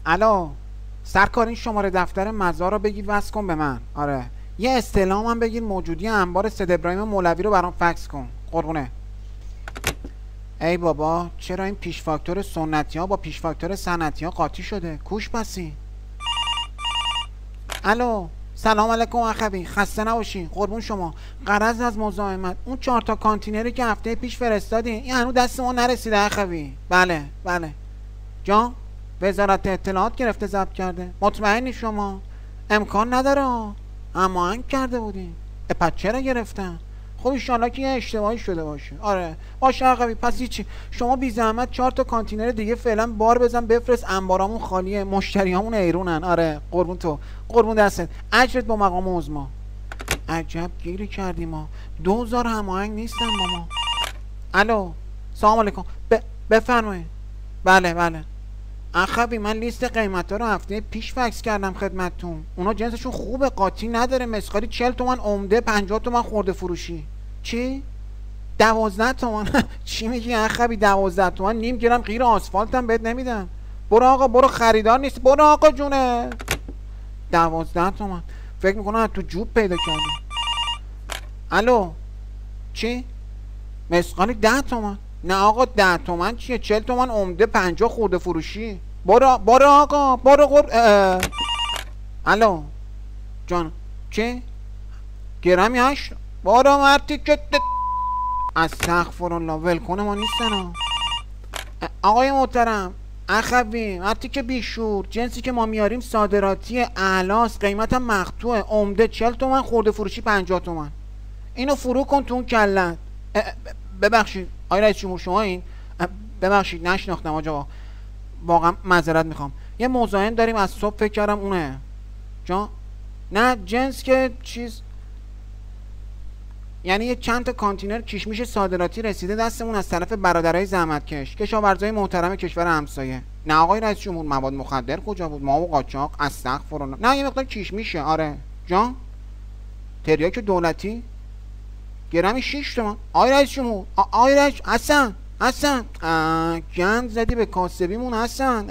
الو سرکار، این شماره دفتر مزار رو بگی وصل کن به من. آره یه استعلام هم بگیر موجودی انبار سید ابراهیم مولوی رو برام فکس کن قربونه. ای بابا چرا این پیش فاکتور سنتی ها با پیش فاکتور صنعتی ها قاطی شده؟ کوش پسی. الو سلام علیکم اخوی، خسته نباشین قربون شما. غرض از مزاحمت اون 4 تا کانتینری که هفته پیش فرستادین این هنوز دست ما نرسیده اخوی. بله جان وزارت اطلاعات گرفته ضبط کرده. مطمئنی شما؟ امکان نداره، هماهنگ کرده بودین. پس چرا گرفتن؟ خب ایشالله که یه اشتباهی شده باشه. آره باشه اخوی، پس هیچی، شما بی زحمت 4 تا کانتینر دیگه فعلا بار بزن بفرست، انبارامون خالیه، مشتریامون ایرونن. آره قربون تو، قربون دستت، اجرت با مقام عظما. عجب گیری کردیم ما، 2000 هماهنگ نیستن با ما. الو سلام علیکم، بفرمایید. بله اخوی من لیست قیمتا رو هفته پیش فکس کردم خدمتتون. اونا جنسشون خوبه، قاطی نداره. مسخاری 40 تومن عمده، 50 تومن خورده فروشی. چی؟ 12 تومن؟ چی میگی اخوی؟ 12 تومن نیم گرم غیر آسفالتم بهت نمیدم. برو آقا برو، خریدار نیست، برو آقا جونه. 12 تومن فکر میکنم تو جوب پیدا کردی. الو چی؟ مسخاری 10 تومن؟ نه آقا 10 تومن چیه؟ 40 تومن عمده، 50 خورده فروشی. برو آقا برو الو جان چی؟ گرمی 8. برو مرتی که استغفرالله، ولکن ما نیستن. آقای محترم اخوی مرتی که بیشور، جنسی که ما میاریم صادراتی اعلاس، قیمتم مقطوعه، عمده، 40 تومن خورده فروشی 50 تومن. اینو فرو کن تو اون کلت. ببخشید آقای رئیس جمهور، شما این ببخشید نشناختم آقا، واقعا معذرت میخوام. یه مزاحم داریم از صبح، فکر کردم اونه. جان نه جنس که چیز، یعنی یه چند تا کانتینر کشمش صادراتی رسیده دستمون از طرف برادرای زحمتکش، کشاورزای محترم کشور همسایه. نه آقای رئیس جمهور، مواد مخدر کجا بود؟ ما و قاچاق، استغفرالله. نه یه مقدار کشمشه. آره جان تریاک دولتی گرمی 6 تومن. آقای رئیس جمهور، آقای رئیس حسن گند زدی به کاسبیمون حسن.